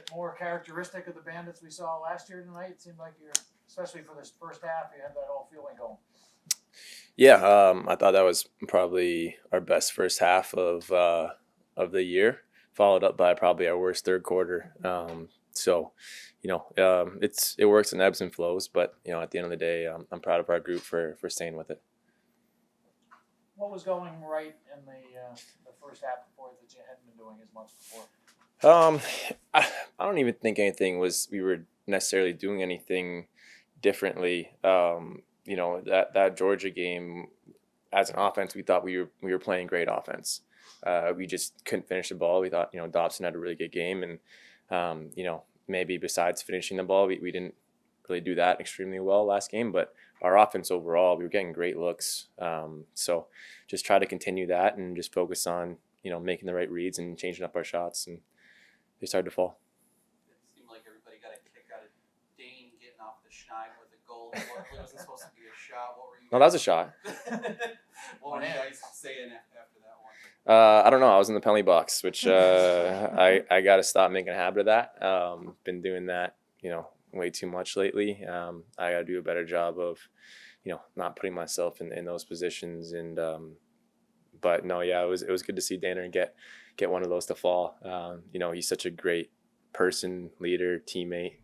it more characteristic of the Bandits we saw last year tonight? It seemed like you're, especially for this first half, you had that whole feeling going. Yeah, I thought that was probably our best first half of the year, followed up by probably our worst third quarter. So, it works in ebbs and flows, but at the end of the day, I'm proud of our group for staying with it. What was going right in the first half before that you hadn't been doing as much before? I don't even think we were necessarily doing anything differently. That Georgia game, as an offense, we thought we were playing great offense. We just couldn't finish the ball. We thought Dobson had a really good game, and maybe besides finishing the ball, we didn't really do that extremely well last game. But our offense overall, we were getting great looks. So just try to continue that and just focus on making the right reads and changing up our shots, and they started to fall. It seemed like everybody got a kick out of Dane getting off the schneid with a goal. It wasn't supposed to be a shot. What were you? No, that was a shot. What were you guys saying after that one? I don't know. I was in the penalty box, which I got to stop making a habit of that. Been doing that, way too much lately. I got to do a better job of, not putting myself in those positions. And but no, yeah, it was good to see Danner get one of those to fall. He's such a great person, leader, teammate.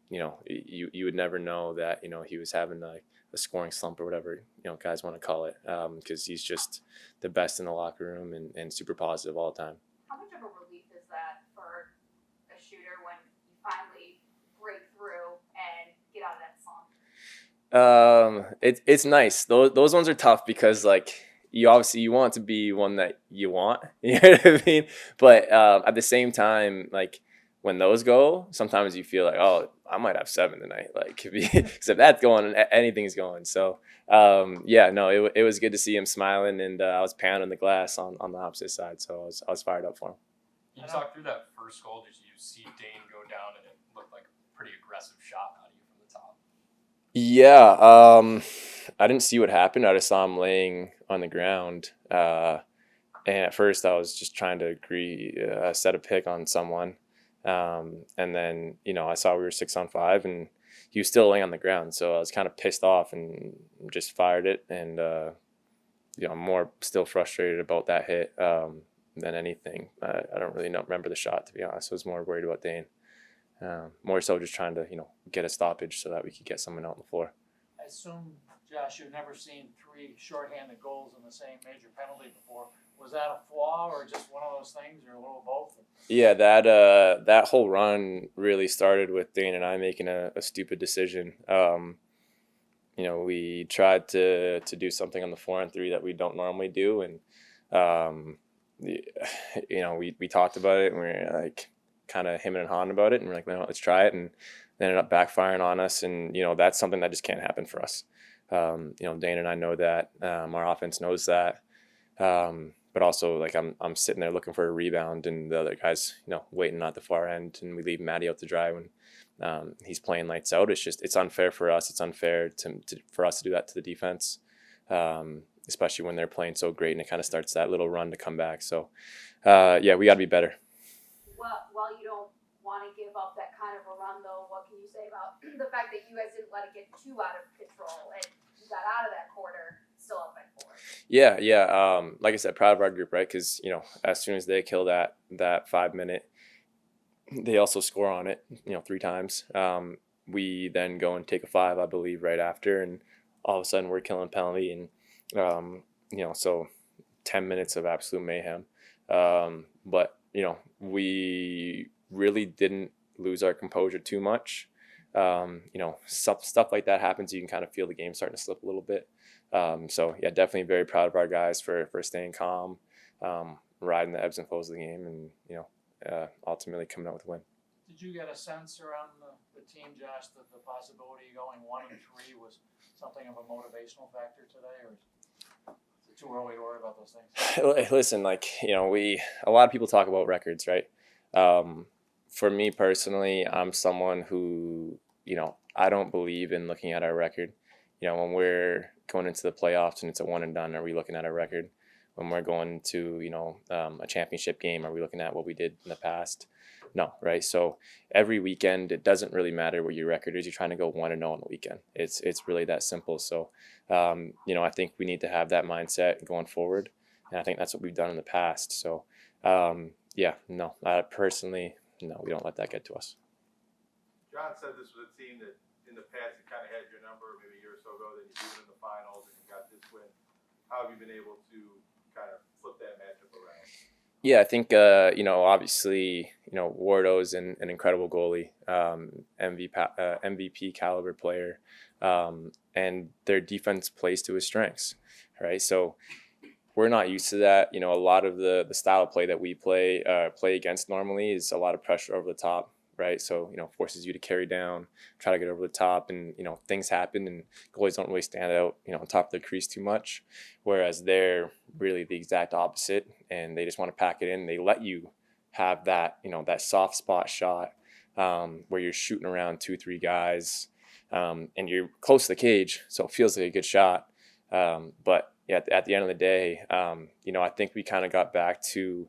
You would never know that he was having a scoring slump or whatever guys want to call it, because he's just the best in the locker room and super positive all the time. How much of a relief is that for a shooter when you finally break through and get out of that slump? It's nice. Those ones are tough because you want to be one that you want, you know what I mean? But at the same time, when those go, sometimes you feel like, oh, I might have 7 tonight. Because if that's going, anything's going. So, it was good to see him smiling, and I was pounding the glass on the opposite side. So I was fired up for him. Can you talk through that first goal? Did you see Dane go down, and it looked like a pretty aggressive shot out of you from the top? Yeah, I didn't see what happened. I just saw him laying on the ground. And at first I was just trying to set a pick on someone. And then, I saw we were 6-on-5 and he was still laying on the ground. So I was kind of pissed off and just fired it. And, I'm more still frustrated about that hit than anything. I don't really remember the shot, to be honest. I was more worried about Dane. More so just trying to, get a stoppage so that we could get someone out on the floor. I assume, Josh, you've never seen 3 shorthanded goals in the same major penalty before. Was that a flaw or just one of those things, or a little both? Yeah, that whole run really started with Dane and I making a stupid decision. We tried to do something on the 4-on-3 that we don't normally do, and we talked about it, and we were kind of hemming and hawing about it, and we're like, well, let's try it, and it ended up backfiring on us, and that's something that just can't happen for us. Dane and I know that. Our offense knows that. But also, I'm sitting there looking for a rebound, and the other guy's, waiting at the far end, and we leave Matty out to dry when he's playing lights out. It's unfair for us. It's unfair for us to do that to the defense, especially when they're playing so great, and it kind of starts that little run to come back. So, we got to be better. While you don't want to give up that kind of a run, though, what can you say about the fact that you guys didn't let it get too out of control and you got out of that quarter still up by 4? Yeah. Like I said, proud of our group, right? Because as soon as they kill that 5-minute, they also score on it, 3 times. We then go and take a 5, I believe, right after, and all of a sudden we're killing penalty, and so 10 minutes of absolute mayhem. But we really didn't lose our composure too much. Stuff like that happens. You can kind of feel the game starting to slip a little bit. Definitely very proud of our guys for staying calm, riding the ebbs and flows of the game, and ultimately coming out with a win. Did you get a sense around the team, Josh, that the possibility of going 1-3 was something of a motivational factor today, or is it too early to worry about those things? Listen, a lot of people talk about records, right? For me personally, I'm someone who, I don't believe in looking at our record. When we're going into the playoffs and it's a one and done, are we looking at our record? When we're going to, a championship game, are we looking at what we did in the past? No, right? So every weekend, it doesn't really matter what your record is. You're trying to go 1-0 on the weekend. It's really that simple. So, you know, I think we need to have that mindset going forward, and I think that's what we've done in the past. So, yeah, no, personally, no, we don't let that get to us. John said this was a team that in the past you kind of had your number maybe a year or so ago, then you beat them in the finals and you got this win. How have you been able to kind of flip that matchup around? Yeah, I think, you know, obviously, you know, Wardo's an incredible goalie, MVP caliber player, and their defense plays to his strengths, right? So we're not used to that. You know, a lot of the style of play that we play against normally is a lot of pressure over the top, right? So, you know, forces you to carry down, try to get over the top, and, you know, things happen and goalies don't really stand out, you know, on top of the crease too much. Whereas they're really the exact opposite, and they just want to pack it in. They let you have that, you know, that soft spot shot where you're shooting around 2-3 guys, and you're close to the cage, so it feels like a good shot. But yeah, at the end of the day, you know, I think we kind of got back to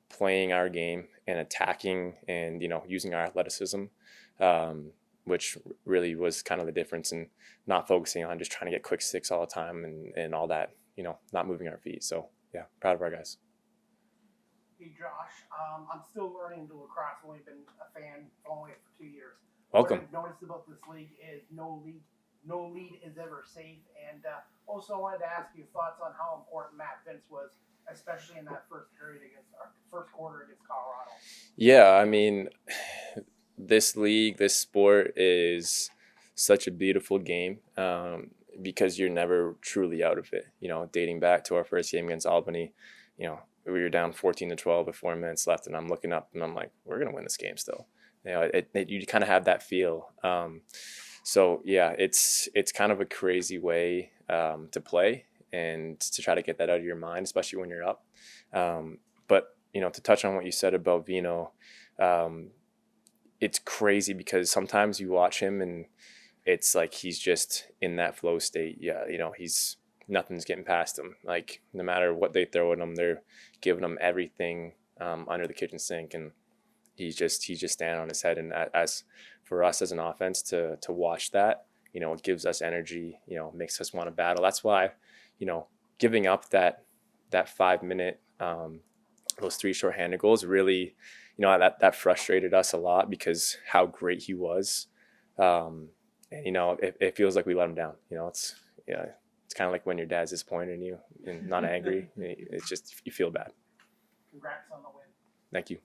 playing our game and attacking and, you know, using our athleticism, which really was kind of the difference, in not focusing on just trying to get quick sticks all the time and all that, you know, not moving our feet. So yeah, proud of our guys. Hey Josh, I'm still learning the lacrosse. I've only been a fan following it for 2 years. Welcome. What I've noticed about this league is no lead is ever safe. And also I wanted to ask you thoughts on how important Matt Vince was, especially in that first period first quarter against Colorado. Yeah, I mean, this league, this sport is such a beautiful game, because you're never truly out of it. You know, dating back to our first game against Albany, you know, we were down 14-12 with 4 minutes left, and I'm looking up and I'm like, we're gonna win this game still. You know, you kind of have that feel. So yeah, it's kind of a crazy way to play and to try to get that out of your mind, especially when you're up. But you know, to touch on what you said about Vino, it's crazy because sometimes you watch him and it's like he's just in that flow state. Yeah, you know, nothing's getting past him. Like no matter what they throw at him, they're giving him everything under the kitchen sink, and he's just standing on his head. And as for us as an offense to watch that, you know, it gives us energy. You know, makes us want to battle. That's why, you know, giving up that 5 minute those 3 shorthanded goals really, you know, that frustrated us a lot because how great he was. And you know, it feels like we let him down. You know, it's kind of like when your dad's disappointed in you and not angry. It's just, you feel bad. Congrats on the win. Thank you.